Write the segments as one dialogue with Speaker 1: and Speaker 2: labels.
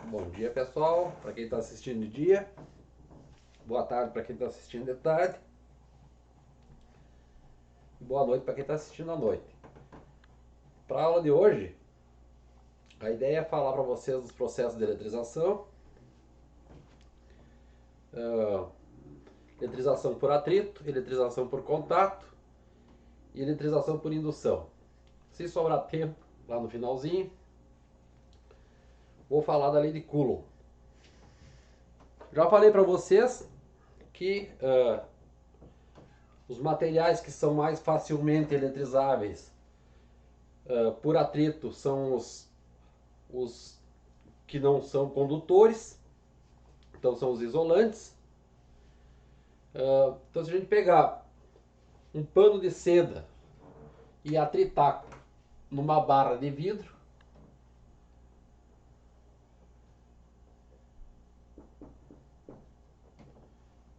Speaker 1: Bom dia, pessoal, para quem está assistindo de dia. Boa tarde para quem está assistindo de tarde. E boa noite para quem está assistindo à noite. Para a aula de hoje, a ideia é falar para vocês dos processos de eletrização. Eletrização por atrito, eletrização por contato e eletrização por indução. Se sobrar tempo, lá no finalzinho, vou falar da lei de Coulomb. Já falei para vocês que os materiais que são mais facilmente eletrizáveis por atrito são os que não são condutores, então são os isolantes. Então, se a gente pegar um pano de seda e atritar numa barra de vidro,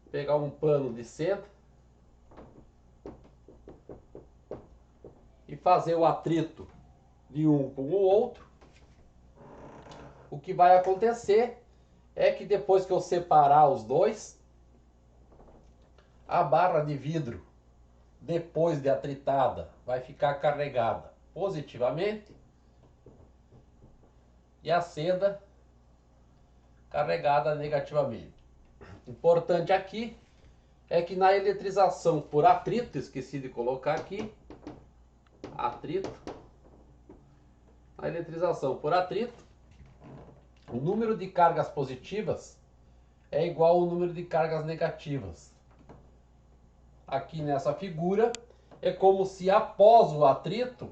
Speaker 1: pegar um pano de seda e fazer o atrito de um com o outro, o que vai acontecer é que depois que eu separar os dois, a barra de vidro, depois de atritada, vai ficar carregada positivamente e a seda carregada negativamente. Importante aqui é que na eletrização por atrito, esqueci de colocar aqui, atrito, na eletrização por atrito, o número de cargas positivas é igual ao número de cargas negativas. Aqui nessa figura é como se após o atrito,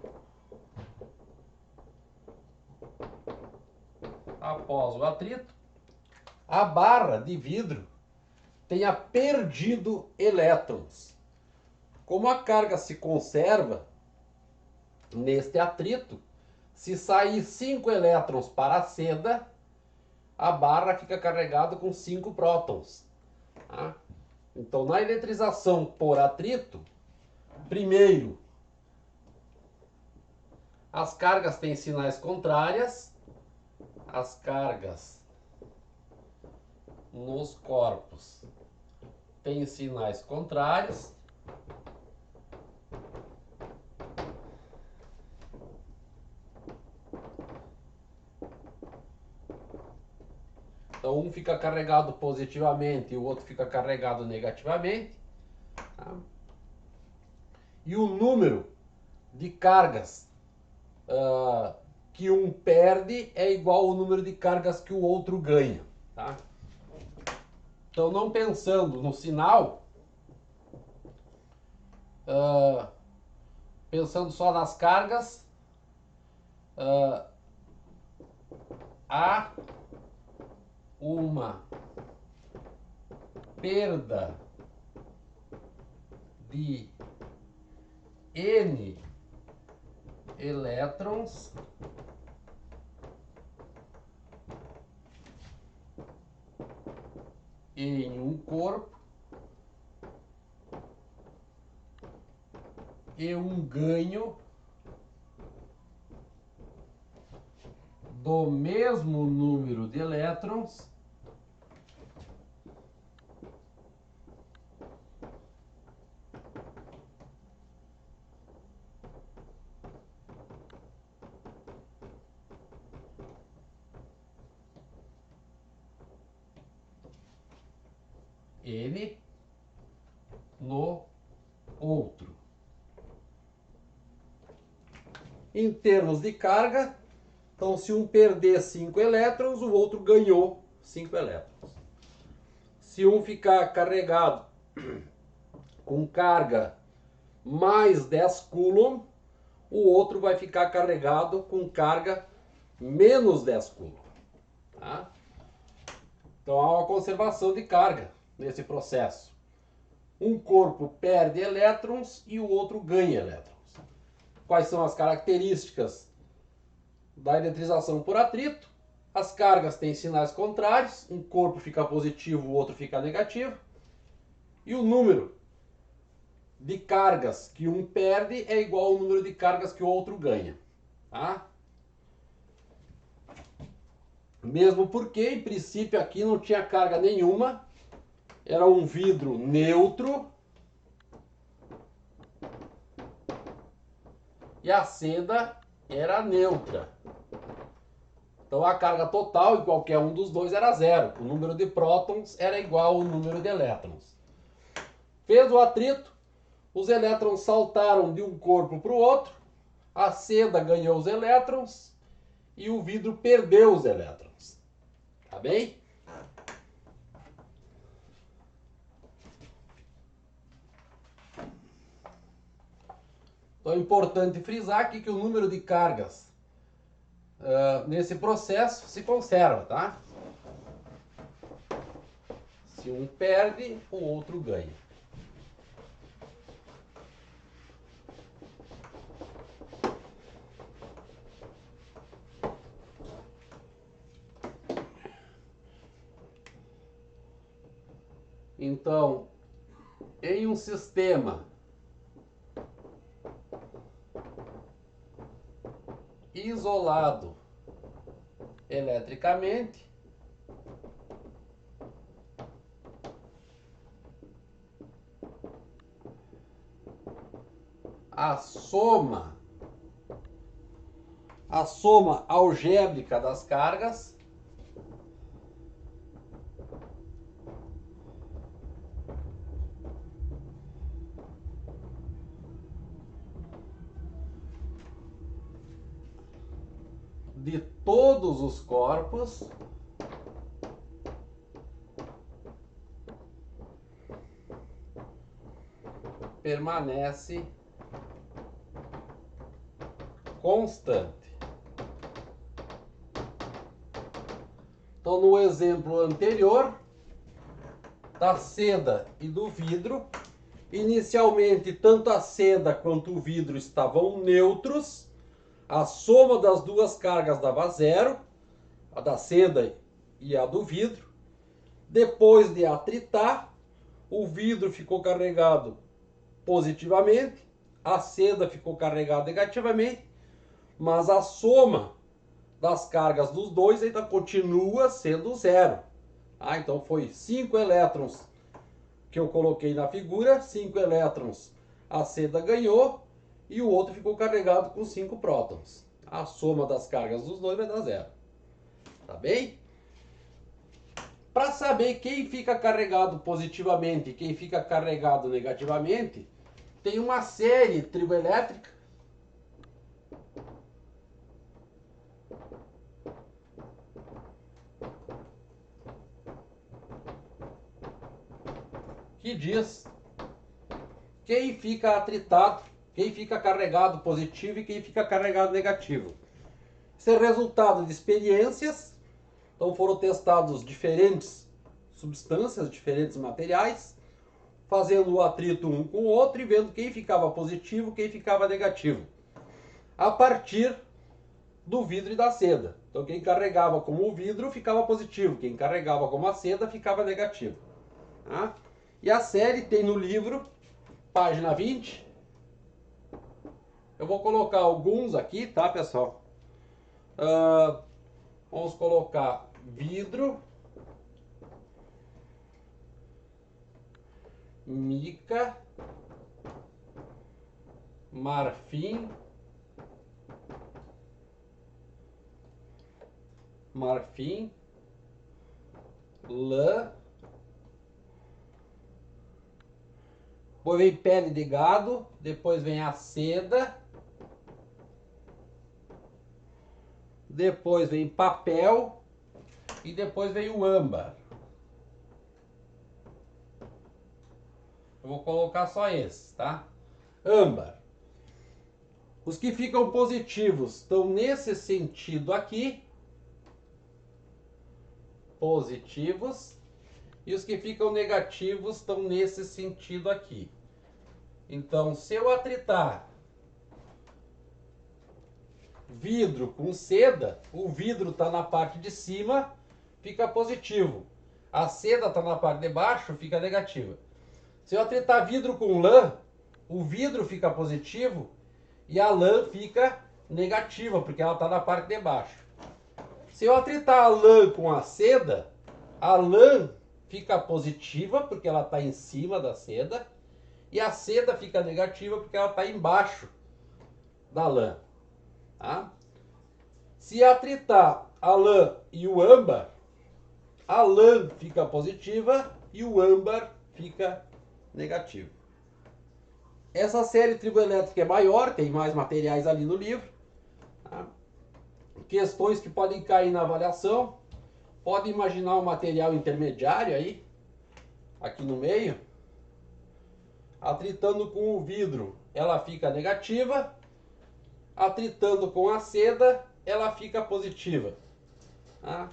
Speaker 1: a barra de vidro tenha perdido elétrons. Como a carga se conserva neste atrito, se sair 5 elétrons para a seda, a barra fica carregada com 5 prótons. Tá? Então, na eletrização por atrito, primeiro, as cargas têm sinais contrárias, as cargas nos corpos têm sinais contrários. Então, um fica carregado positivamente e o outro fica carregado negativamente. Tá? E o número de cargas que um perde é igual ao número de cargas que o outro ganha. Tá? Então, não pensando no sinal, pensando só nas cargas, há uma perda de N elétrons em um corpo e um ganho do mesmo número de elétrons N no outro. Em termos de carga, então se um perder 5 elétrons, o outro ganhou 5 elétrons. Se um ficar carregado com carga mais 10 Coulomb, o outro vai ficar carregado com carga menos 10 Coulomb. Tá? Então há uma conservação de carga nesse processo. Um corpo perde elétrons e o outro ganha elétrons. Quais são as características da eletrização por atrito? As cargas têm sinais contrários, um corpo fica positivo, o outro fica negativo. E o número de cargas que um perde é igual ao número de cargas que o outro ganha. Tá? Mesmo porque, em princípio, aqui não tinha carga nenhuma. Era um vidro neutro. E a seda era neutra. Então a carga total em qualquer um dos dois era zero. O número de prótons era igual ao número de elétrons. Fez o atrito, os elétrons saltaram de um corpo para o outro, a seda ganhou os elétrons e o vidro perdeu os elétrons. Tá bem? Então é importante frisar aqui que o número de cargas nesse processo se conserva, tá? Se um perde, o outro ganha. Então, em um sistema isolado eletricamente, a soma algébrica das cargas de todos os corpos permanece constante. Então, no exemplo anterior, da seda e do vidro, inicialmente tanto a seda quanto o vidro estavam neutros, a soma das duas cargas dava zero, a da seda e a do vidro. Depois de atritar, o vidro ficou carregado positivamente, a seda ficou carregada negativamente, mas a soma das cargas dos dois ainda continua sendo zero. Então foi 5 elétrons que eu coloquei na figura, 5 elétrons a seda ganhou e o outro ficou carregado com 5 prótons. A soma das cargas dos dois vai dar zero. Tá bem? Para saber quem fica carregado positivamente e quem fica carregado negativamente, tem uma série triboelétrica que diz quem fica atritado, quem fica carregado positivo e quem fica carregado negativo. Isso é resultado de experiências. Então foram testados diferentes substâncias, diferentes materiais, fazendo o atrito um com o outro e vendo quem ficava positivo, quem ficava negativo. A partir do vidro e da seda. Então quem carregava como o vidro ficava positivo, quem carregava como a seda ficava negativo. Tá? E a série tem no livro, página 20. Eu vou colocar alguns aqui, tá, pessoal? Vamos colocar vidro, mica, marfim, lã, depois vem pele de gado, depois vem a seda, depois vem papel e depois vem o âmbar. Eu vou colocar só esses, tá? Âmbar. Os que ficam positivos estão nesse sentido aqui, positivos, e os que ficam negativos estão nesse sentido aqui. Então, se eu atritar vidro com seda, o vidro está na parte de cima, fica positivo. A seda está na parte de baixo, fica negativa. Se eu atritar vidro com lã, o vidro fica positivo e a lã fica negativa, porque ela está na parte de baixo. Se eu atritar a lã com a seda, a lã fica positiva porque ela está em cima da seda e a seda fica negativa porque ela está embaixo da lã. Tá? Se atritar a lã e o âmbar, a lã fica positiva e o âmbar fica negativo. Essa série triboelétrica é maior, tem mais materiais ali no livro. Tá? Questões que podem cair na avaliação. Pode imaginar um material intermediário aí, aqui no meio. Atritando com o vidro, ela fica negativa. Atritando com a seda, ela fica positiva. Tá?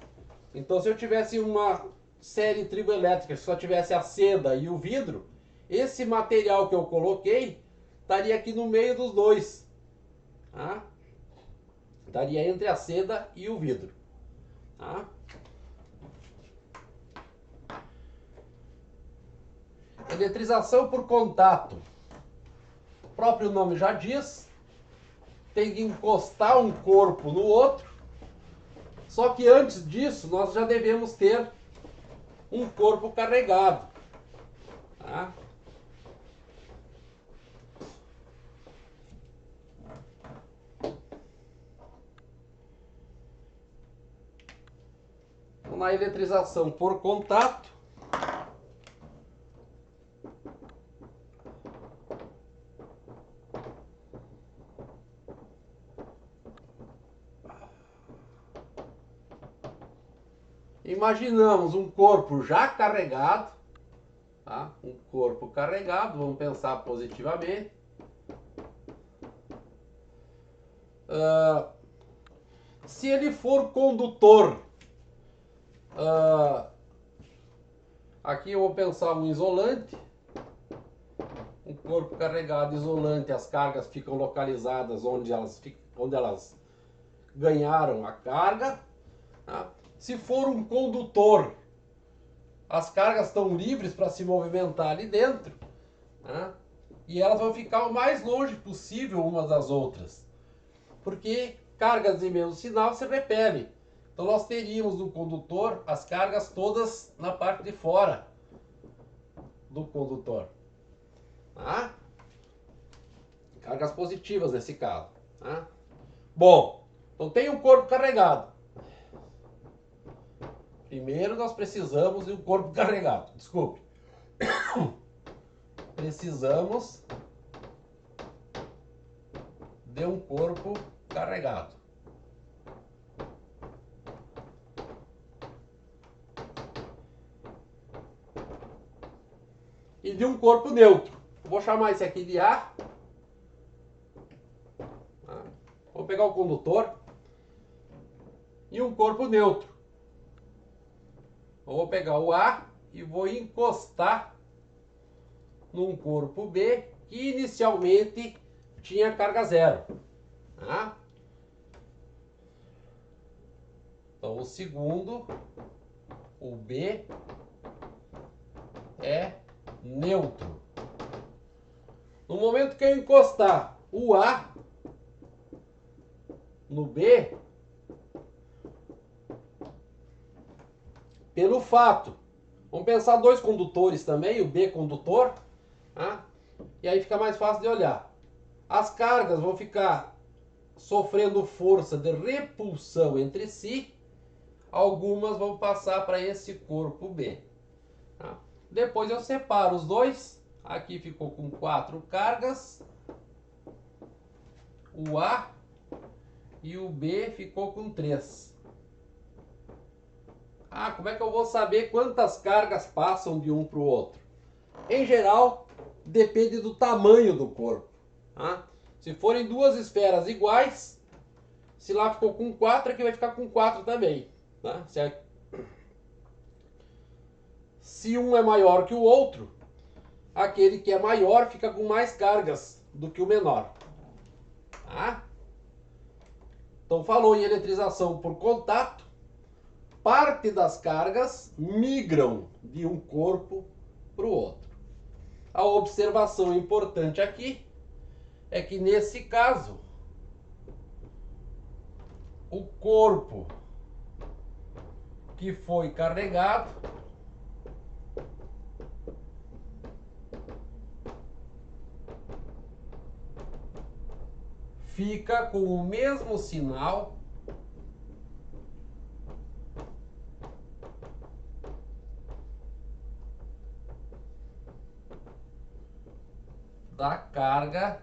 Speaker 1: Então, se eu tivesse uma série triboelétrica, se só tivesse a seda e o vidro, esse material que eu coloquei estaria aqui no meio dos dois. Tá? Estaria entre a seda e o vidro. Tá? Eletrização por contato. O próprio nome já diz. Tem que encostar um corpo no outro. Só que antes disso, nós já devemos ter um corpo carregado. Tá? Então, na eletrização por contato, imaginamos um corpo já carregado, tá? Um corpo carregado, vamos pensar positivamente. Se ele for condutor, aqui eu vou pensar um isolante, um corpo carregado isolante, as cargas ficam localizadas onde elas ganharam a carga. Tá? Se for um condutor, as cargas estão livres para se movimentar ali dentro, tá? E elas vão ficar o mais longe possível umas das outras, porque cargas de mesmo sinal se repelem. Então nós teríamos no condutor as cargas todas na parte de fora do condutor. Tá? Cargas positivas nesse caso. Tá? Bom, então tem um corpo carregado. Primeiro nós precisamos de um corpo carregado. Desculpe. Precisamos de um corpo carregado. E de um corpo neutro. Vou chamar esse aqui de A. Vou pegar o condutor e um corpo neutro. Eu vou pegar o A e vou encostar num corpo B que inicialmente tinha carga zero. Tá? Então o segundo, o B, é neutro. No momento que eu encostar o A no B, pelo fato, vamos pensar dois condutores também, o B condutor, tá? E aí fica mais fácil de olhar. As cargas vão ficar sofrendo força de repulsão entre si, algumas vão passar para esse corpo B. Tá? Depois eu separo os dois, aqui ficou com 4 cargas, o A e o B ficou com 3. Como é que eu vou saber quantas cargas passam de um para o outro? Em geral, depende do tamanho do corpo. Tá? Se forem duas esferas iguais, se lá ficou com 4, aqui vai ficar com 4 também. Tá? Se um é maior que o outro, aquele que é maior fica com mais cargas do que o menor. Tá? Então falou em eletrização por contato, parte das cargas migram de um corpo para o outro. A observação importante aqui é que nesse caso o corpo que foi carregado fica com o mesmo sinal da carga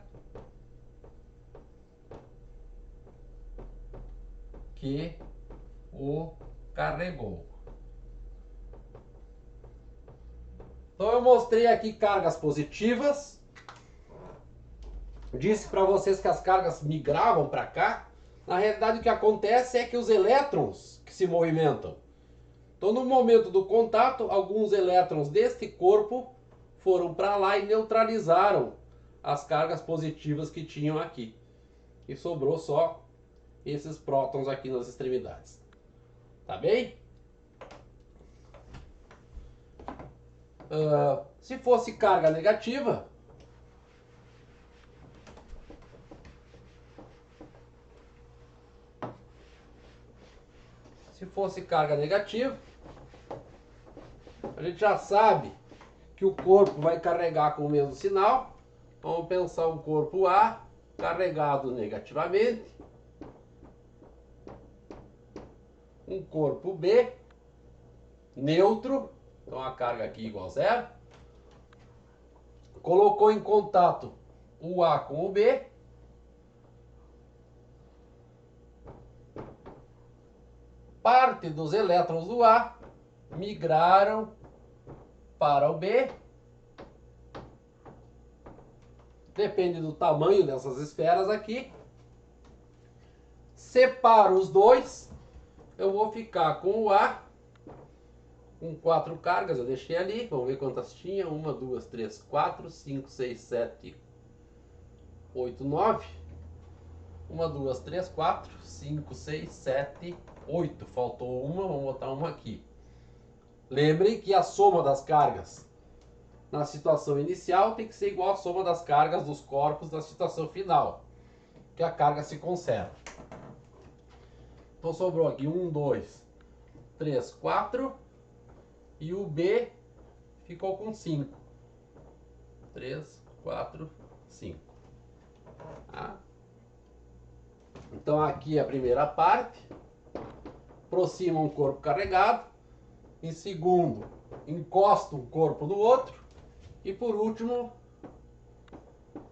Speaker 1: que o carregou. Então eu mostrei aqui cargas positivas. Disse para vocês que as cargas migravam para cá. Na realidade o que acontece é que os elétrons que se movimentam. Então no momento do contato, alguns elétrons deste corpo foram para lá e neutralizaram as cargas positivas que tinham aqui. E sobrou só esses prótons aqui nas extremidades. Tá bem? Se fosse carga negativa, a gente já sabe que o corpo vai carregar com o mesmo sinal. Vamos pensar um corpo A carregado negativamente, um corpo B neutro, então a carga aqui igual a zero. Colocou em contato o A com o B. Parte dos elétrons do A migraram para o B. Depende do tamanho dessas esferas aqui. Separo os dois. Eu vou ficar com o A, com 4 cargas, eu deixei ali. Vamos ver quantas tinha. 1, 2, 3, 4, 5, 6, 7, 8, 9. 1, 2, 3, 4, 5, 6, 7, 8. Faltou uma, vamos botar uma aqui. Lembrem que a soma das cargas na situação inicial tem que ser igual à soma das cargas dos corpos na situação final, que a carga se conserva. Então sobrou aqui 1, 2, 3, 4 e o B ficou com 5. 3, 4, 5. Tá? Então aqui é a primeira parte. Aproxima um corpo carregado. Em segundo, encosta um corpo no outro. E por último,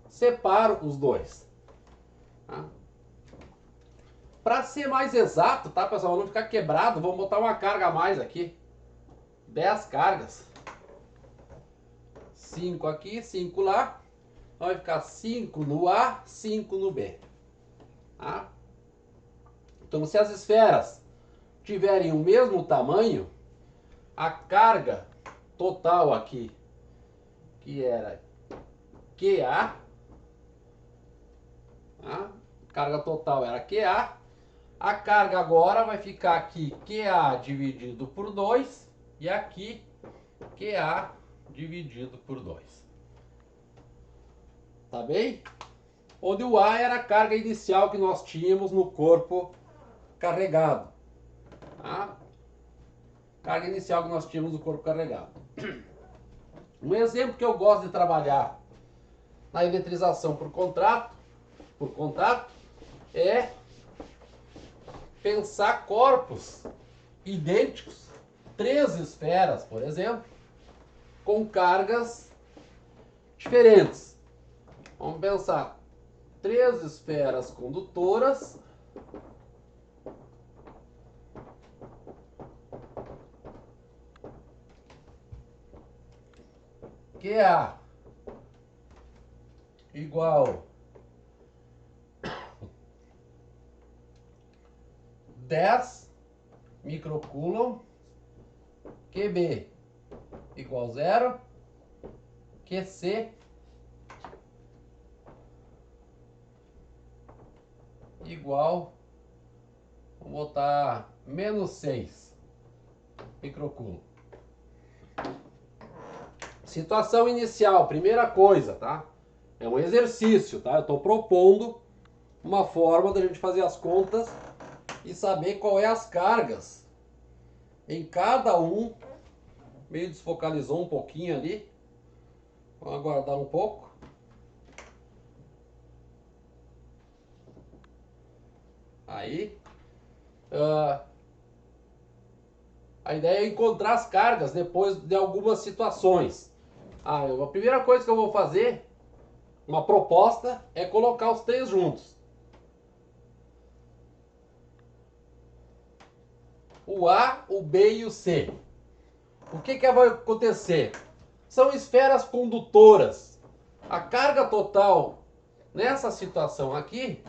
Speaker 1: separo os dois. Tá? Para ser mais exato, tá, pessoal? Não ficar quebrado, vamos botar uma carga a mais aqui. 10 cargas. 5 aqui, 5 lá. Então vai ficar 5 no A, 5 no B. Tá? Então se as esferas tiverem o mesmo tamanho, a carga total aqui, que era QA, tá? Carga total era QA. A carga agora vai ficar aqui QA dividido por 2 e aqui QA dividido por 2. Tá bem? Onde o A era a carga inicial que nós tínhamos no corpo carregado. Tá? Carga inicial que nós tínhamos no corpo carregado. Um exemplo que eu gosto de trabalhar na eletrização por contato é pensar corpos idênticos, 3 esferas, por exemplo, com cargas diferentes. Vamos pensar 3 esferas condutoras QA igual 10 microcoulomb, QB igual 0, QC igual, vou botar menos 6 microcoulomb. Situação inicial, primeira coisa, tá? É um exercício, tá? Eu estou propondo uma forma da gente fazer as contas e saber qual é as cargas em cada um. Meio desfocalizou um pouquinho ali. Vamos aguardar um pouco. Aí. A ideia é encontrar as cargas depois de algumas situações. A primeira coisa que eu vou fazer, uma proposta, é colocar os três juntos. O A, o B e o C. O que vai acontecer? São esferas condutoras. A carga total nessa situação aqui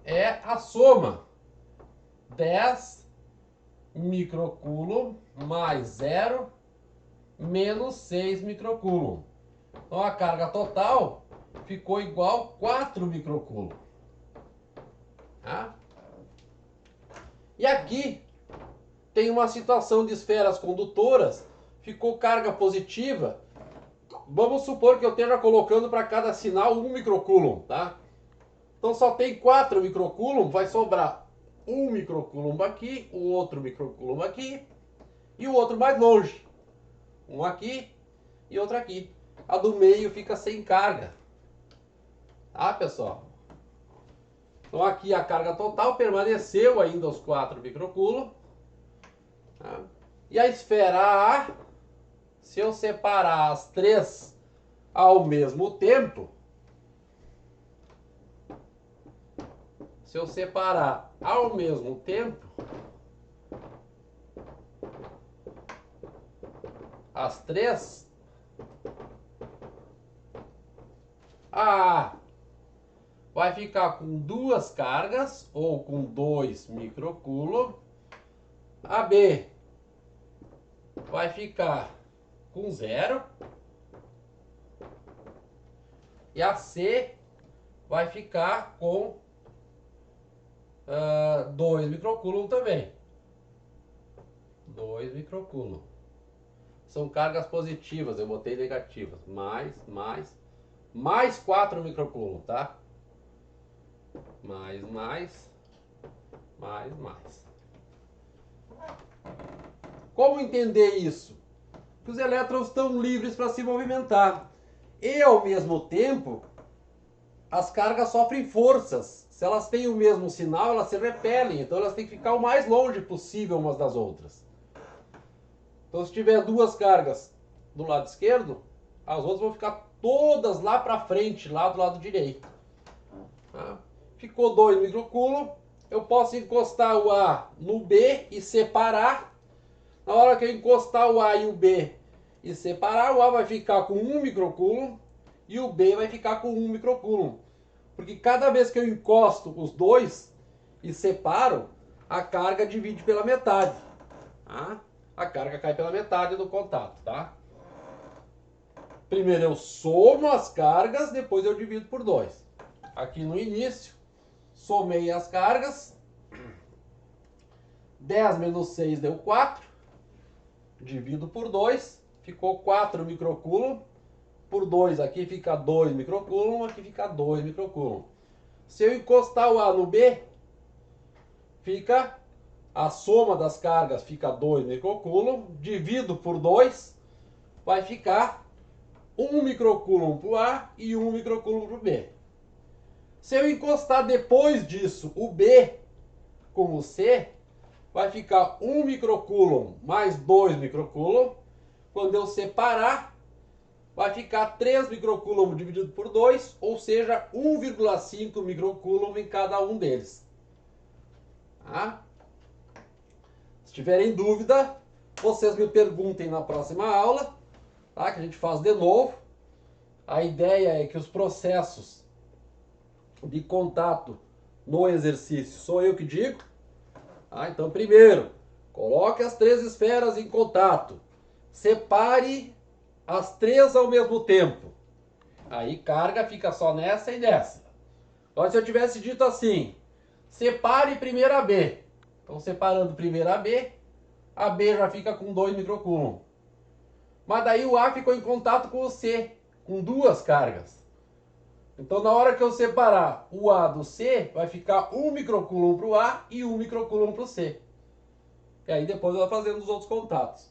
Speaker 1: é a soma 10 microcoulomb mais 0 menos 6 microcoulomb. Então a carga total ficou igual 4 microcoulomb. Tá? E aqui tem uma situação de esferas condutoras, ficou carga positiva. Vamos supor que eu esteja colocando para cada sinal 1 microcoulomb, tá? Então só tem 4 microcoulomb, vai sobrar 1 microcoulomb aqui, o outro microcoulomb aqui e o outro mais longe. Um aqui e outro aqui. A do meio fica sem carga. Tá, pessoal? Então aqui a carga total permaneceu ainda os 4 microcoulomb. Tá? E a esfera A, se eu separar as três ao mesmo tempo, as três, a A vai ficar com 2 cargas ou com 2 microcoulomb. A B vai ficar com 0. E a C vai ficar com 2 microcoulomb também. 2 microcoulomb. São cargas positivas, eu botei negativas. Mais 4 microcoulomb, tá? Mais. Como entender isso? Que os elétrons estão livres para se movimentar. E ao mesmo tempo, as cargas sofrem forças. Se elas têm o mesmo sinal, elas se repelem. Então elas têm que ficar o mais longe possível umas das outras. Então se tiver 2 cargas do lado esquerdo, as outras vão ficar todas lá para frente, lá do lado direito. Tá? Ficou 2 microcoulomb. Eu posso encostar o A no B e separar. Na hora que eu encostar o A e o B e separar, o A vai ficar com 1 microcoulomb e o B vai ficar com 1 microcoulomb. Porque cada vez que eu encosto os dois e separo, a carga divide pela metade. Tá? A carga cai pela metade do contato. Tá? Primeiro eu somo as cargas, depois eu divido por 2. Aqui no início, somei as cargas. 10 menos 6 deu 4. Divido por 2. Ficou 4 microcoulomb. Por 2 aqui fica 2 microcoulomb. Aqui fica 2 microcoulomb. Se eu encostar o A no B, fica a soma das cargas fica 2 microcoulomb. Divido por 2. Vai ficar 1 microcoulomb para o A e 1 microcoulomb para o B. Se eu encostar depois disso o B com o C, vai ficar 1 microcoulomb mais 2 microcoulomb. Quando eu separar, vai ficar 3 microcoulomb dividido por 2, ou seja, 1,5 microcoulomb em cada um deles. Tá? Se tiverem dúvida, vocês me perguntem na próxima aula, tá? Que a gente faz de novo. A ideia é que os processos de contato no exercício sou eu que digo. Tá? Então, primeiro, coloque as 3 esferas em contato. Separe as 3 ao mesmo tempo. Aí carga fica só nessa e nessa. Então, se eu tivesse dito assim, separe primeiro a B. Então, separando primeiro a B já fica com 2 microcoulomb. Mas daí o A ficou em contato com o C, com 2 cargas. Então, na hora que eu separar o A do C, vai ficar 1 microcoulomb para o A e 1 microcoulomb para o C. aí depois vai fazendo os outros contatos.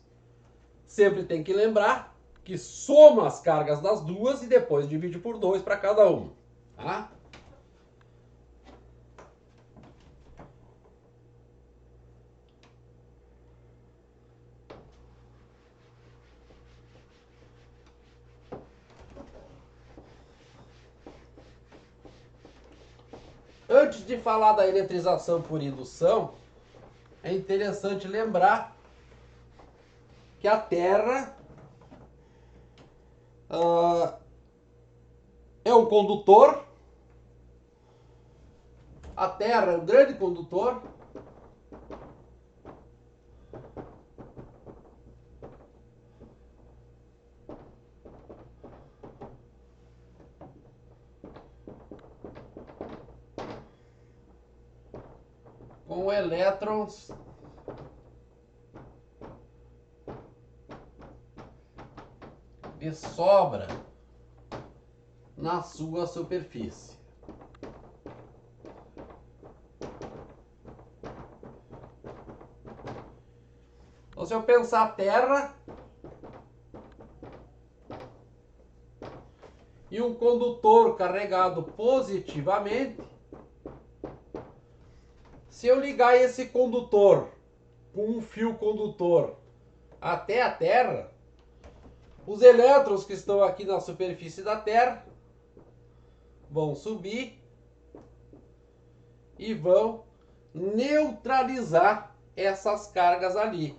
Speaker 1: Sempre tem que lembrar que soma as cargas das duas e depois divide por 2 para cada uma. Tá? Antes de falar da eletrização por indução, é interessante lembrar que a Terra é um condutor. A Terra é um grande condutor. Com elétrons de sobra na sua superfície. Então, se eu pensar a Terra e um condutor carregado positivamente, se eu ligar esse condutor com um fio condutor até a Terra, os elétrons que estão aqui na superfície da Terra vão subir e vão neutralizar essas cargas ali.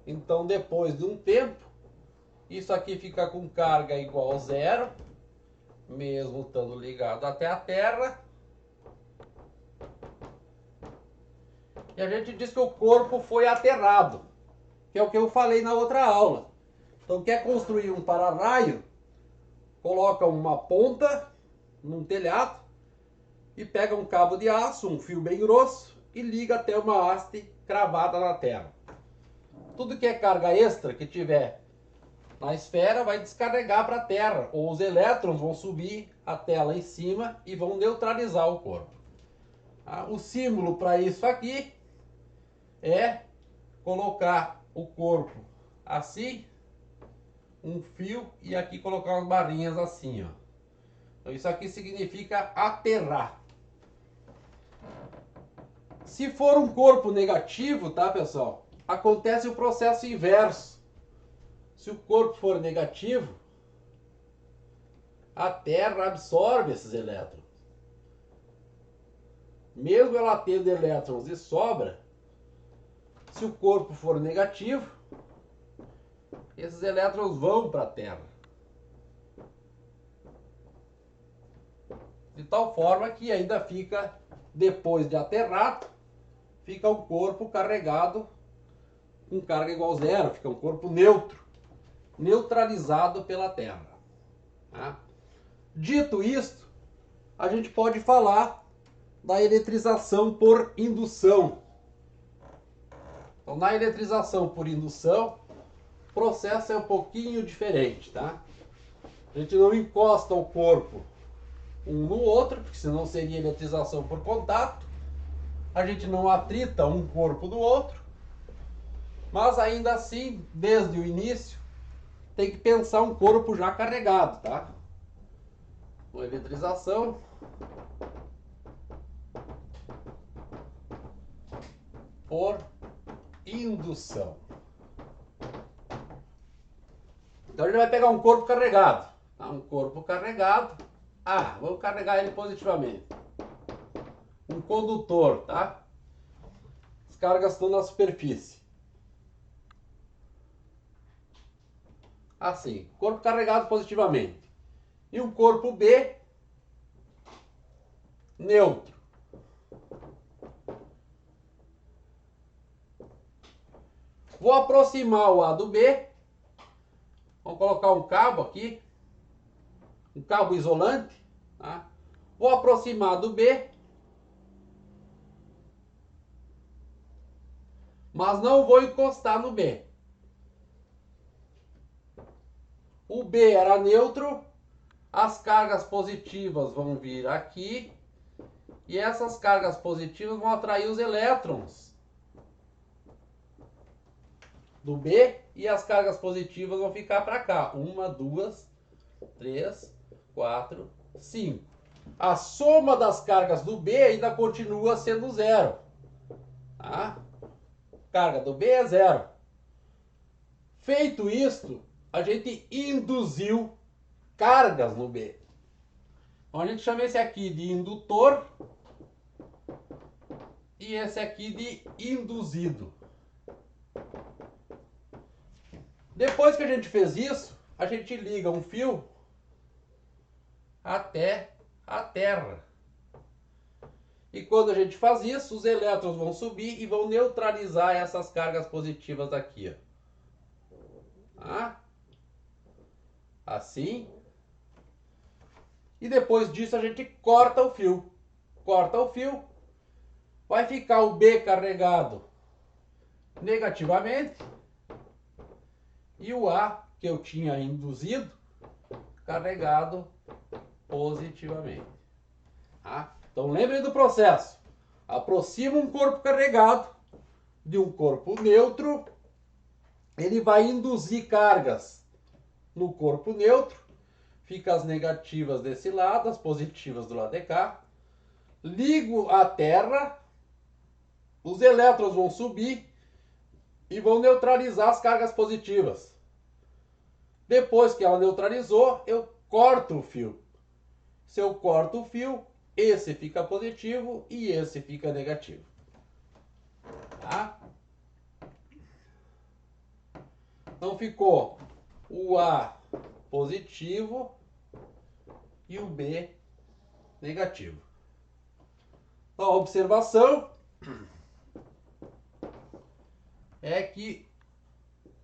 Speaker 1: Então, depois de um tempo, isso aqui fica com carga igual a zero, mesmo estando ligado até a Terra. E a gente diz que o corpo foi aterrado, que é o que eu falei na outra aula. Então, quer construir um para-raio, coloca uma ponta num telhado e pega um cabo de aço, um fio bem grosso, e liga até uma haste cravada na terra. Tudo que é carga extra que tiver na esfera vai descarregar para a Terra, ou os elétrons vão subir até lá em cima e vão neutralizar o corpo. O símbolo para isso aqui é colocar o corpo assim, um fio, e aqui colocar umas barrinhas assim, ó. Então isso aqui significa aterrar. Se for um corpo negativo, tá, pessoal? Acontece o processo inverso. Se o corpo for negativo, a Terra absorve esses elétrons. Mesmo ela tendo elétrons de sobra, se o corpo for negativo, esses elétrons vão para a Terra. De tal forma que ainda fica, depois de aterrado, fica um corpo carregado com carga igual a zero, fica um corpo neutro, neutralizado pela Terra. Tá? Dito isto, a gente pode falar da eletrização por indução. Então, na eletrização por indução, o processo é um pouquinho diferente, tá? A gente não encosta o corpo um no outro, porque senão seria eletrização por contato. A gente não atrita um corpo do outro, mas ainda assim, desde o início, tem que pensar um corpo já carregado, tá? Com eletrização por indução. Então a gente vai pegar um corpo carregado, tá? Um corpo carregado. Vamos carregar ele positivamente. Um condutor, tá? As cargas estão na superfície. Assim, corpo carregado positivamente. E um corpo B neutro. Vou aproximar o A do B. Vamos colocar um cabo aqui. Um cabo isolante. Tá? Vou aproximar do B. Mas não vou encostar no B. O B era neutro. As cargas positivas vão vir aqui. E essas cargas positivas vão atrair os elétrons do B e as cargas positivas vão ficar para cá. 1, 2, 3, 4, 5. A soma das cargas do B ainda continua sendo zero. Tá? Carga do B é zero. Feito isto, a gente induziu cargas no B. Então a gente chama esse aqui de indutor e esse aqui de induzido. Depois que a gente fez isso, a gente liga um fio até a terra. E quando a gente faz isso, os elétrons vão subir e vão neutralizar essas cargas positivas aqui. Ó. Tá? Assim. E depois disso a gente corta o fio. Corta o fio. Vai ficar o B carregado negativamente. E o A, que eu tinha induzido, carregado positivamente. Tá? Então lembrem do processo. Aproxima um corpo carregado de um corpo neutro. Ele vai induzir cargas no corpo neutro. Fica as negativas desse lado, as positivas do lado de cá. Ligo a terra. Os elétrons vão subir e vão neutralizar as cargas positivas. Depois que ela neutralizou, eu corto o fio. Se eu corto o fio, esse fica positivo e esse fica negativo. Tá? Então ficou o A positivo e o B negativo. Então a observação é que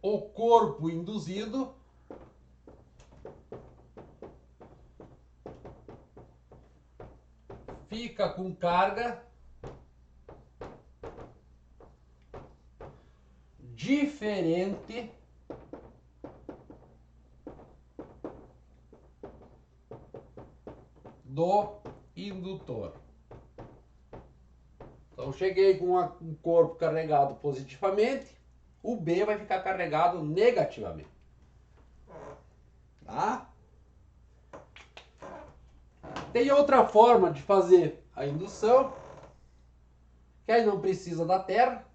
Speaker 1: o corpo induzido fica com carga diferente do indutor. Então cheguei com um corpo carregado positivamente, o B vai ficar carregado negativamente. Tá? Tem outra forma de fazer a indução, que aí não precisa da terra,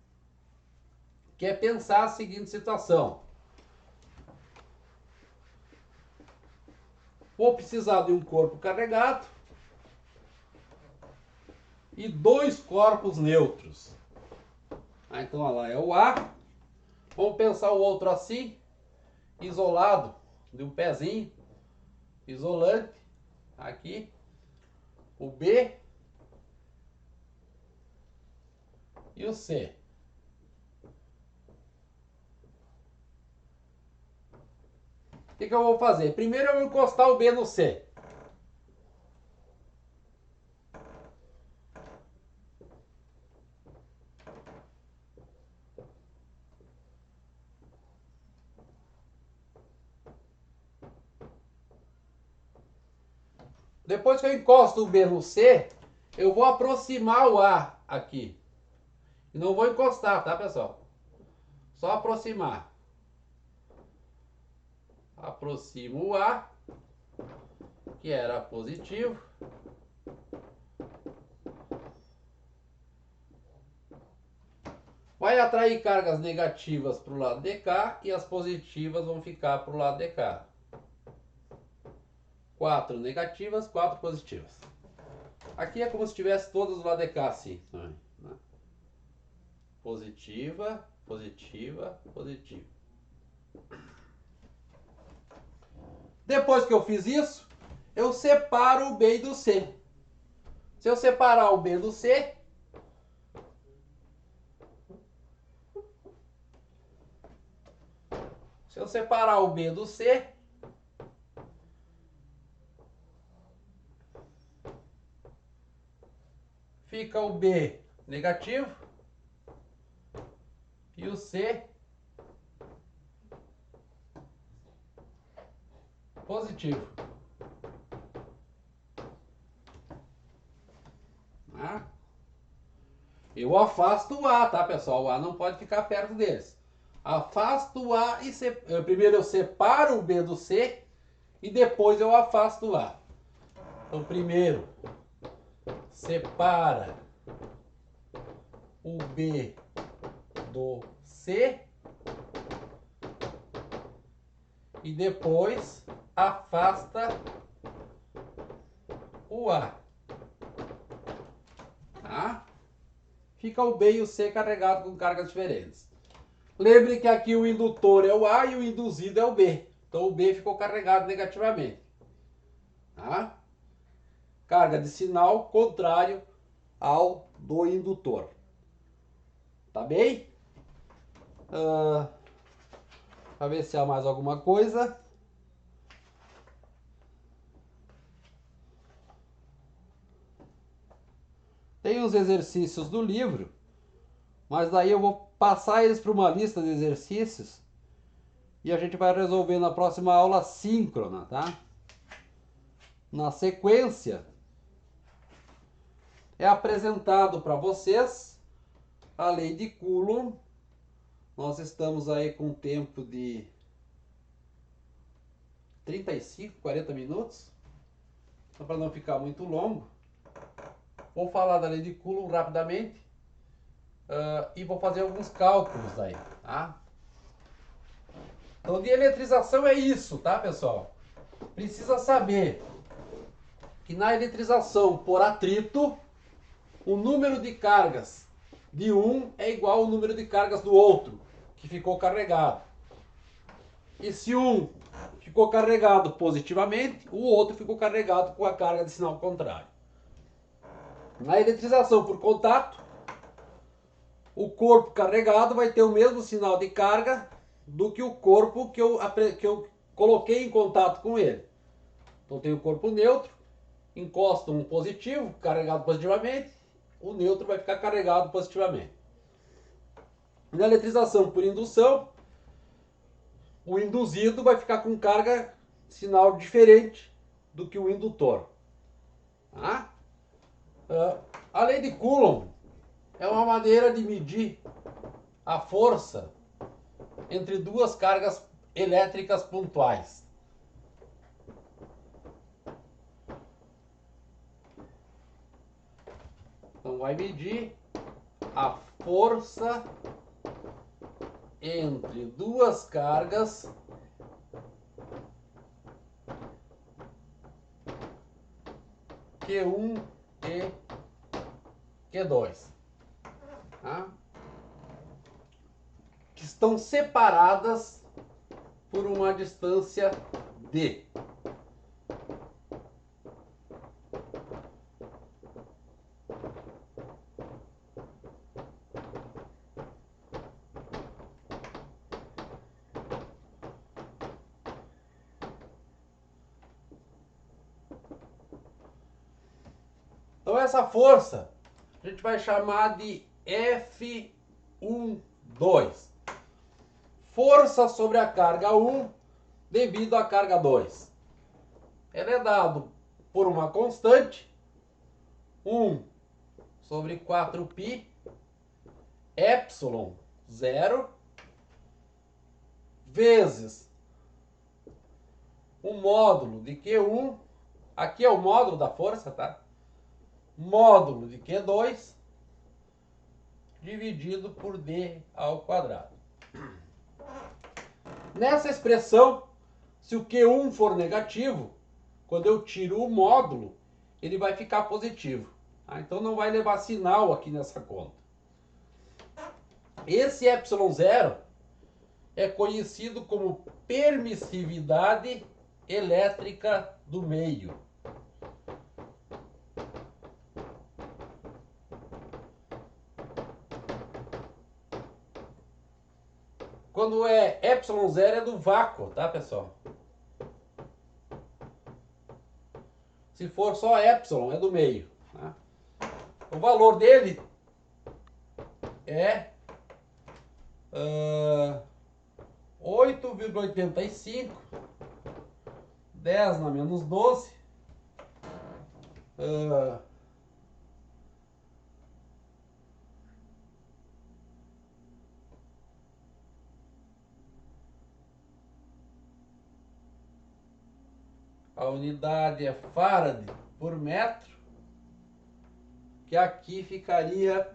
Speaker 1: que é pensar a seguinte situação. Vou precisar de um corpo carregado e dois corpos neutros. Então, olha lá, é o A. Vamos pensar o outro assim, isolado, de um pezinho, isolante, aqui. O B e o C. O que eu vou fazer? Primeiro eu vou encostar o B no C. Depois que eu encosto o B no C, eu vou aproximar o A aqui. E não vou encostar, tá, pessoal? Só aproximar. Aproximo o A, que era positivo. Vai atrair cargas negativas para o lado de cá e as positivas vão ficar para o lado de cá. 4 negativas, 4 positivas. Aqui é como se tivesse todas do lado de cá assim. Positiva, positiva, positiva. Depois que eu fiz isso, eu separo o B do C. Se eu separar o B do C, fica o B negativo e o C positivo. Eu afasto o A, tá, pessoal? O A não pode ficar perto deles. Afasto o A e primeiro eu separo o B do C e depois eu afasto o A. Então primeiro separa o B do C e depois afasta o A. Tá? Fica o B e o C carregados com cargas diferentes. Lembre que aqui o indutor é o A e o induzido é o B. Então o B ficou carregado negativamente. Tá? Carga de sinal contrário ao do indutor. Tá bem? Para ver se há mais alguma coisa. Tem os exercícios do livro, mas daí eu vou passar eles para uma lista de exercícios e a gente vai resolver na próxima aula síncrona, tá? Na sequência, é apresentado para vocês a lei de Coulomb. Nós estamos aí com um tempo de 35, 40 minutos, só para não ficar muito longo. Vou falar da lei de Coulomb rapidamente e vou fazer alguns cálculos aí, tá? Então, de eletrização é isso, tá, pessoal? Precisa saber que na eletrização por atrito, o número de cargas de um é igual ao número de cargas do outro, que ficou carregado. E se um ficou carregado positivamente, o outro ficou carregado com a carga de sinal contrário. Na eletrização por contato, o corpo carregado vai ter o mesmo sinal de carga do que o corpo que eu coloquei em contato com ele. Então tem o corpo neutro, encosta um positivo, carregado positivamente, o neutro vai ficar carregado positivamente. Na eletrização por indução, o induzido vai ficar com carga sinal diferente do que o indutor. Tá? A lei de Coulomb é uma maneira de medir a força entre duas cargas elétricas pontuais. Então vai medir a força entre duas cargas Q1 e Q2, tá? Que estão separadas por uma distância D. Então essa força a gente vai chamar de F12. Força sobre a carga 1 devido à carga 2. Ela é dado por uma constante 1 sobre 4π epsilon 0 vezes o módulo de Q1, aqui é o módulo da força, tá? Módulo de Q2 dividido por D ao quadrado. Nessa expressão, se o Q1 for negativo, quando eu tiro o módulo, ele vai ficar positivo. Tá? Então não vai levar sinal aqui nessa conta. Esse ε0 é conhecido como permissividade elétrica do meio. Quando é ε0 é do vácuo, tá, pessoal? Se for só ε, é do meio. Tá? O valor dele é 8,85, 10 na menos 12, A unidade é farad por metro, que aqui ficaria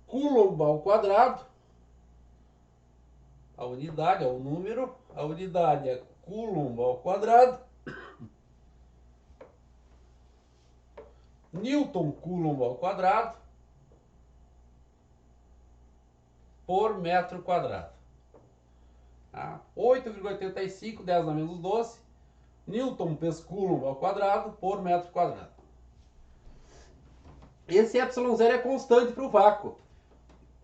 Speaker 1: coulomb ao quadrado. A unidade é o número, a unidade é coulomb ao quadrado. Newton coulomb ao quadrado por metro quadrado. Tá? 8,85, 10 a menos 12, Newton coulomb ao quadrado por metro quadrado. Esse ε0 é constante para o vácuo.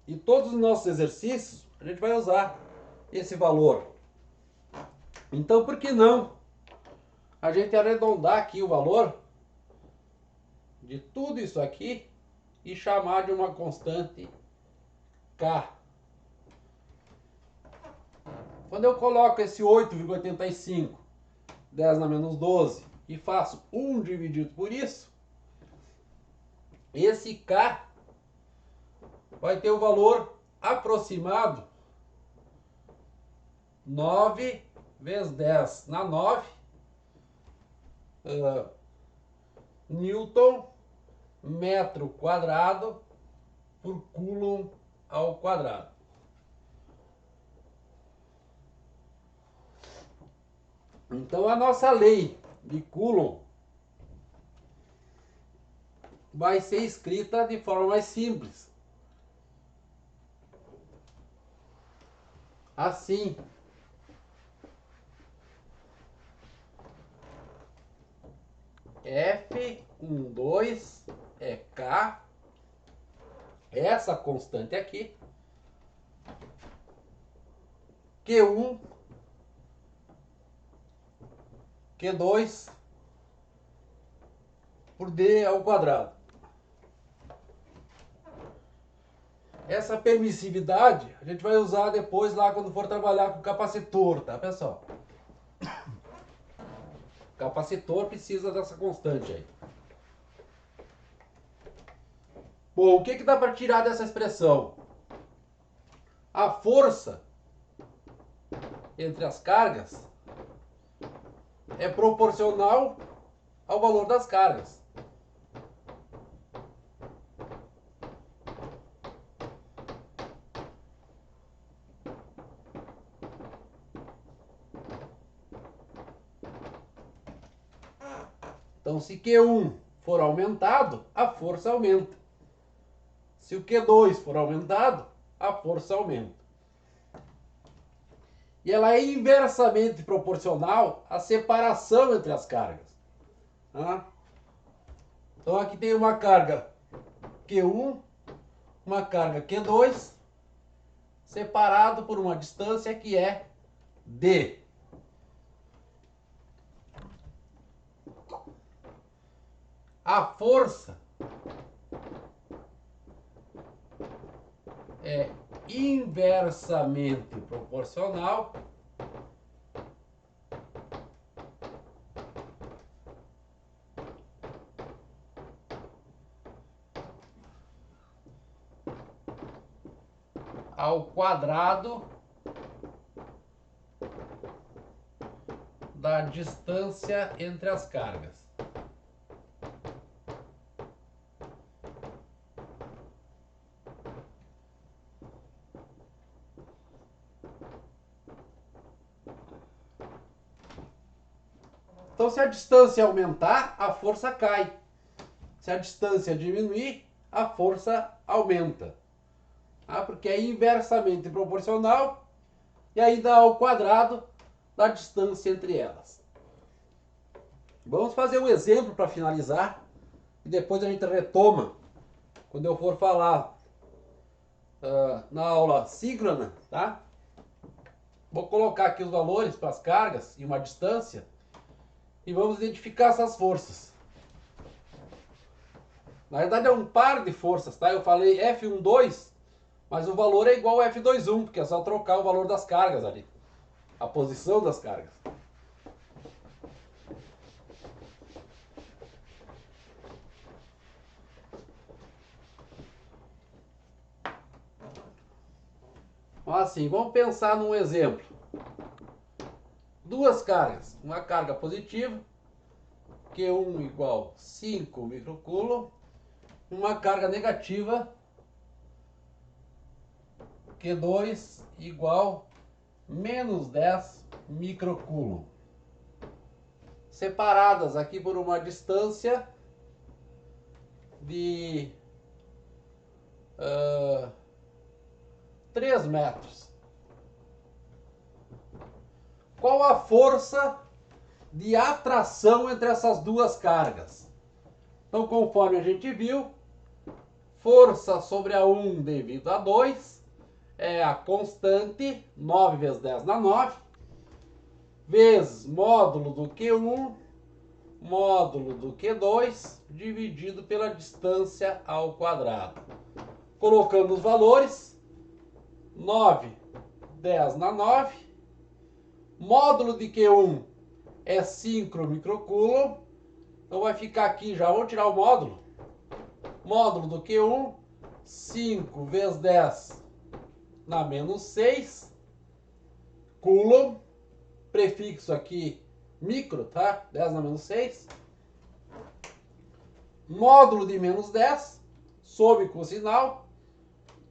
Speaker 1: E todos os nossos exercícios a gente vai usar esse valor. Então, por que não a gente arredondar aqui o valor de tudo isso aqui e chamar de uma constante K? Quando eu coloco esse 8,85, 10 na menos 12, e faço 1 dividido por isso, esse K vai ter o valor aproximado 9 vezes 10 na 9 Newton metro quadrado por coulomb ao quadrado. Então a nossa lei de Coulomb vai ser escrita de forma mais simples. Assim. F12 é K, essa constante aqui, Q1, Q2 por D ao quadrado. Essa permissividade a gente vai usar depois lá quando for trabalhar com capacitor, tá, pessoal? O capacitor precisa dessa constante aí. Bom, o que dá para tirar dessa expressão? A força entre as cargas é proporcional ao valor das cargas. Então, se Q1 for aumentado, a força aumenta. Se o Q2 for aumentado, a força aumenta. E ela é inversamente proporcional à separação entre as cargas. Tá? Então aqui tem uma carga Q1, uma carga Q2, separado por uma distância que é D. A força é inversamente proporcional ao quadrado da distância entre as cargas. Então, se a distância aumentar, a força cai. Se a distância diminuir, a força aumenta. Porque é inversamente proporcional e aí dá ao quadrado da distância entre elas. Vamos fazer um exemplo para finalizar e depois a gente retoma quando eu for falar na aula síncrona, tá? Vou colocar aqui os valores para as cargas e uma distância e vamos identificar essas forças. Na verdade é um par de forças, tá? Eu falei F12, mas o valor é igual ao F21, porque é só trocar o valor das cargas ali. A posição das cargas. Então, assim, vamos pensar num exemplo. Duas cargas, uma carga positiva, Q1 igual 5 microcoulomb, uma carga negativa, Q2 igual menos 10 microcoulomb. Separadas aqui por uma distância de 3 metros. Qual a força de atração entre essas duas cargas? Então, conforme a gente viu, força sobre a 1 devido a 2 é a constante 9 vezes 10 na 9, vezes módulo do Q1, módulo do Q2, dividido pela distância ao quadrado. Colocando os valores, 9, 10 na 9, módulo de Q1 é 5 microcoulomb, então vai ficar aqui, já vou tirar o módulo. Módulo do Q1, 5 vezes 10 na menos 6, coulomb, prefixo aqui micro, tá? 10 na menos 6. Módulo de menos 10, some com o sinal.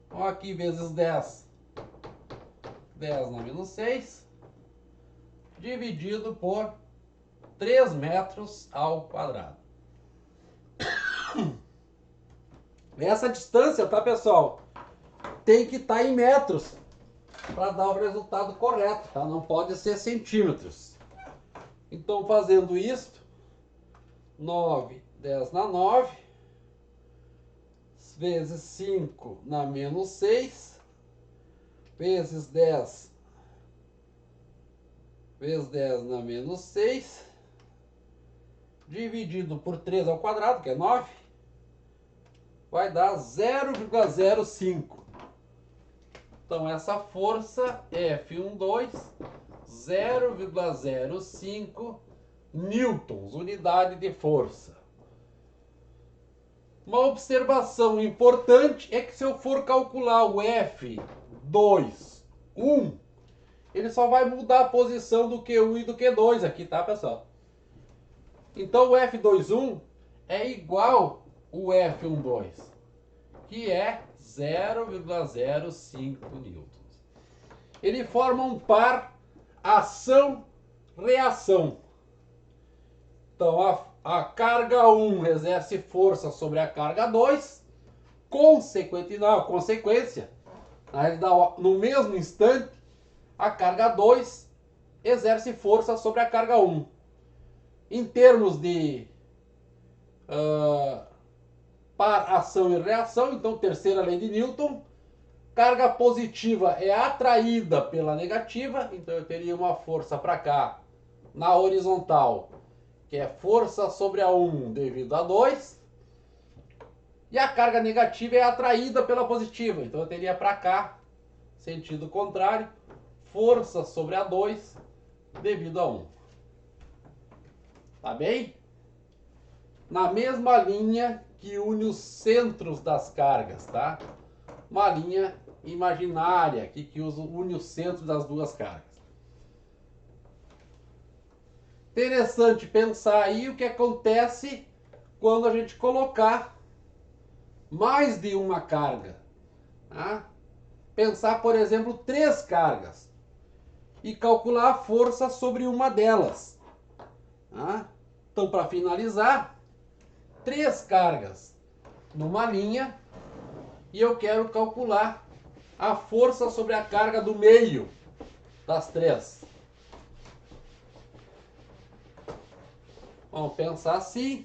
Speaker 1: Então aqui vezes 10, 10 na menos 6, dividido por 3 metros ao quadrado. Essa distância, tá, pessoal? Tem que estar em metros para dar o resultado correto, tá? Não pode ser centímetros. Então, fazendo isto, 9, 10 na 9, vezes 5 na menos 6, vezes 10, vezes 10 na menos 6, dividido por 3 ao quadrado, que é 9, vai dar 0,05. Então, essa força F12, 0,05 newtons, unidade de força. Uma observação importante é que se eu for calcular o F21, ele só vai mudar a posição do Q1 e do Q2 aqui, tá, pessoal? Então, o F21 é igual ao F12, que é 0,05 newtons. Ele forma um par ação-reação. Então, a carga 1 exerce força sobre a carga 2, consequência, no mesmo instante, a carga 2 exerce força sobre a carga 1. Em termos de par ação e reação, então, terceira lei de Newton, carga positiva é atraída pela negativa, então eu teria uma força para cá, na horizontal, que é força sobre a 1 devido a 2, e a carga negativa é atraída pela positiva, então eu teria para cá, sentido contrário, força sobre a 2 devido a 1. Tá bem? Na mesma linha que une os centros das cargas, tá? Uma linha imaginária aqui que une os centros das duas cargas. Interessante pensar aí o que acontece quando a gente colocar mais de uma carga. Tá? Pensar, por exemplo, 3 cargas e calcular a força sobre uma delas. Tá? Então, para finalizar, 3 cargas numa linha e eu quero calcular a força sobre a carga do meio das 3. Vamos pensar assim,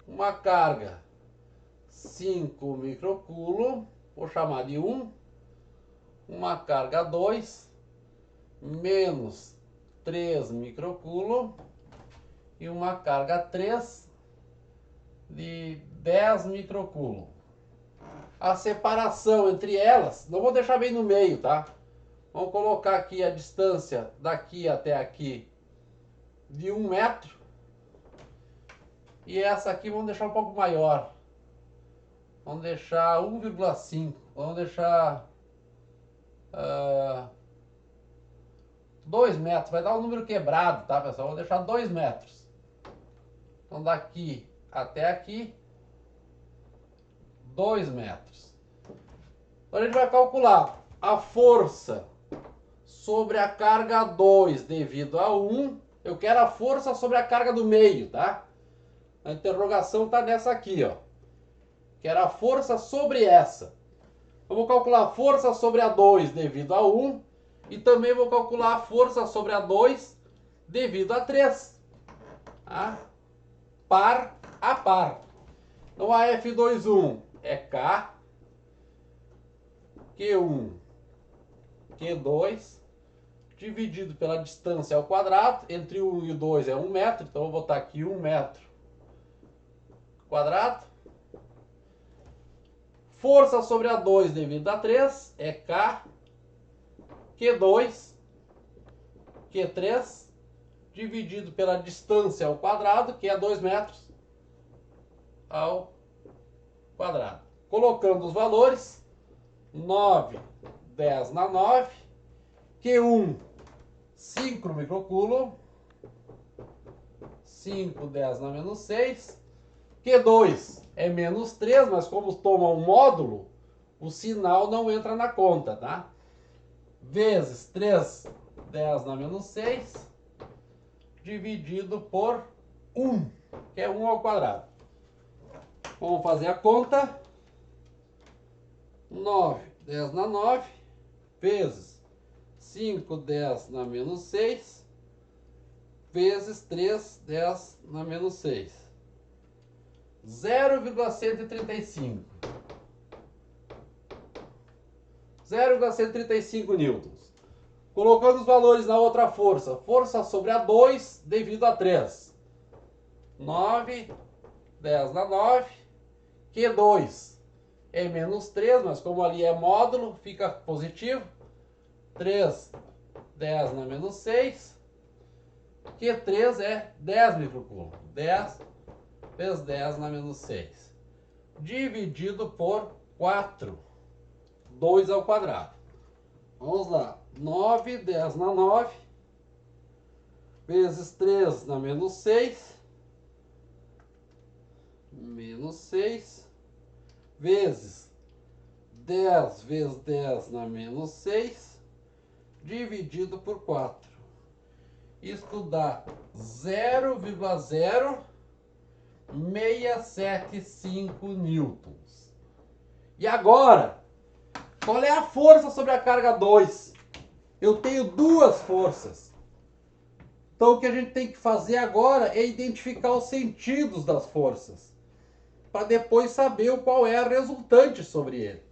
Speaker 1: uma carga 5 microcoulomb, vou chamar de 1, uma carga 2, menos 3 microcoulomb, e uma carga 3 de 10 microcoulomb. A separação entre elas, não vou deixar bem no meio, tá? Vamos colocar aqui a distância daqui até aqui de 1 metro. E essa aqui vamos deixar um pouco maior. Vamos deixar 1,5. Vamos deixar 2 metros, vai dar um número quebrado, tá, pessoal? Vou deixar 2 metros. Então, daqui até aqui, 2 metros. Então, a gente vai calcular a força sobre a carga 2 devido a 1. Eu quero a força sobre a carga do meio, tá? A interrogação tá nessa aqui, ó. Quero a força sobre essa. Eu vou calcular a força sobre a 2 devido a 1. E também vou calcular a força sobre a 2 devido a 3. Tá? Par a par. Então a F21 é K, Q1, Q2, dividido pela distância ao quadrado. Entre 1 e o 2 é 1 metro, então eu vou botar aqui 1 metro quadrado. Força sobre a 2 devido a 3 é K, Q2, Q3, dividido pela distância ao quadrado, que é 2 metros ao quadrado. Colocando os valores, 9, 10 na 9, Q1, 5 microcoulomb, 5, 10 na menos 6, Q2 é menos 3, mas como toma um módulo, o sinal não entra na conta, tá? Vezes 3, 10 na menos 6, dividido por 1, que é 1 ao quadrado. Vamos fazer a conta. 9, 10 na 9, vezes 5, 10 na menos 6, vezes 3, 10 na menos 6. 0,135. 0,135 newtons. Colocando os valores na outra força. Força sobre a 2 devido a 3. 9, 10 na 9. Q2 é menos 3, mas como ali é módulo, fica positivo. 3, 10 na menos 6. Q3 é 10 microcoulomb. 10 vezes 10 na menos 6. Dividido por 4. 2 ao quadrado. Vamos lá. 9, 10 na 9. Vezes 3 na menos 6. Menos 6. Vezes 10 vezes 10 na menos 6. Dividido por 4. Isto dá 0,0675 newtons. E agora, qual é a força sobre a carga 2? Eu tenho duas forças. Então o que a gente tem que fazer agora é identificar os sentidos das forças, para depois saber qual é a resultante sobre ele.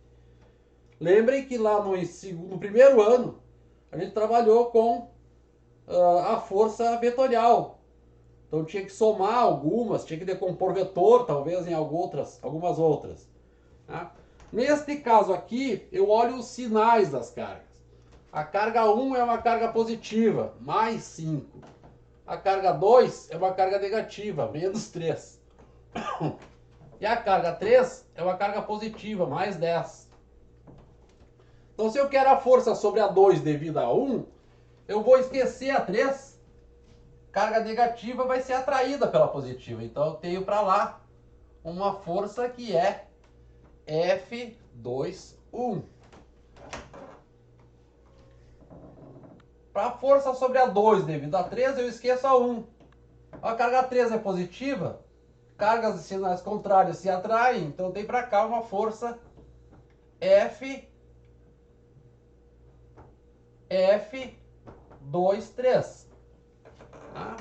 Speaker 1: Lembrem que lá no primeiro ano, a gente trabalhou com a força vetorial. Então tinha que somar algumas, tinha que decompor vetor, talvez em algumas outras. Tá? Neste caso aqui, eu olho os sinais das cargas. A carga 1 é uma carga positiva, mais 5. A carga 2 é uma carga negativa, menos 3. E a carga 3 é uma carga positiva, mais 10. Então se eu quero a força sobre a 2 devido a 1, eu vou esquecer a 3. Carga negativa vai ser atraída pela positiva. Então eu tenho para lá uma força que é F21. Para a força sobre a 2 devido a 3, eu esqueço a 1. A carga 3 é positiva, cargas de sinais contrários se atraem, então tem para cá uma força F23. Tá?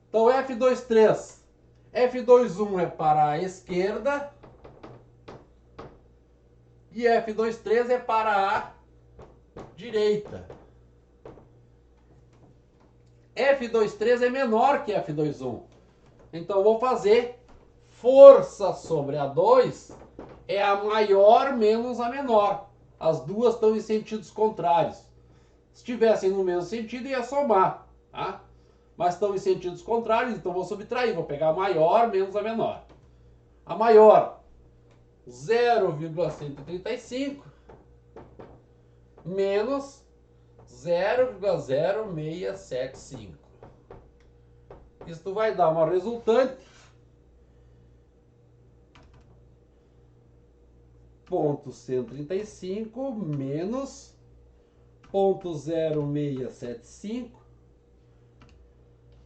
Speaker 1: Então F23, F21 é para a esquerda e F23 é para a direita. F23 é menor que F21. Então eu vou fazer força sobre a 2 é a maior menos a menor. As duas estão em sentidos contrários. Se estivessem no mesmo sentido, ia somar. Tá? Mas estão em sentidos contrários, então vou subtrair. Vou pegar a maior menos a menor. A maior, 0,135 menos 0,0675. Isto vai dar uma resultante ponto 135 menos 0,0675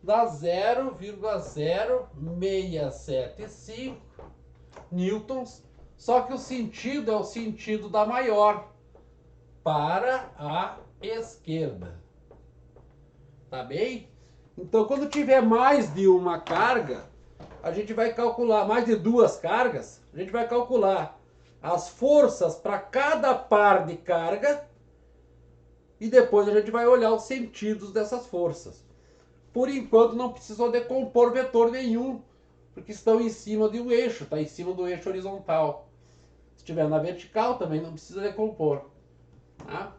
Speaker 1: dá 0,0675 newtons, só que o sentido é o sentido da maior para a esquerda. Tá bem? Então, quando tiver mais de uma carga, a gente vai calcular, mais de duas cargas, a gente vai calcular as forças para cada par de carga e depois a gente vai olhar os sentidos dessas forças. Por enquanto não precisou decompor vetor nenhum, porque estão em cima de um eixo, está em cima do eixo horizontal. Se estiver na vertical também não precisa decompor. Tá?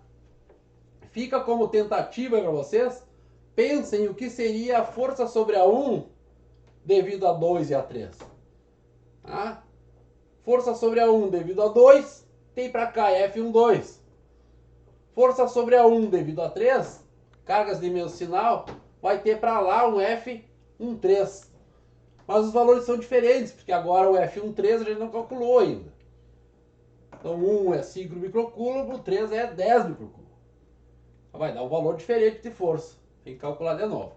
Speaker 1: Fica como tentativa para vocês. Pensem o que seria a força sobre a 1 devido a 2 e a 3. Tá? Força sobre a 1 devido a 2, tem para cá F12. Força sobre a 1 devido a 3, cargas de mesmo sinal, vai ter para lá um F13. Mas os valores são diferentes, porque agora o F13 a gente não calculou ainda. Então 1 é 5 microcoulomb, o 3 é 10 microcoulomb. Vai dar um valor diferente de força. Tem que calcular de novo.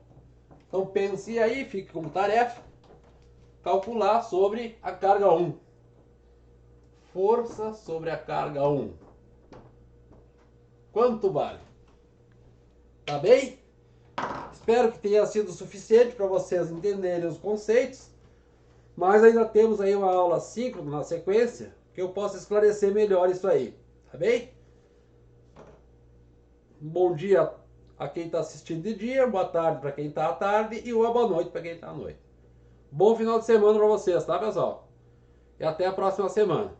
Speaker 1: Então pense aí, fique como tarefa, calcular sobre a carga 1. Força sobre a carga 1. Quanto vale? Tá bem? Espero que tenha sido suficiente para vocês entenderem os conceitos. Mas ainda temos aí uma aula 5 na sequência, que eu posso esclarecer melhor isso aí. Tá bem? Bom dia a quem está assistindo de dia, boa tarde para quem está à tarde e uma boa noite para quem está à noite. Bom final de semana para vocês, tá, pessoal? E até a próxima semana.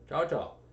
Speaker 1: Tchau, tchau.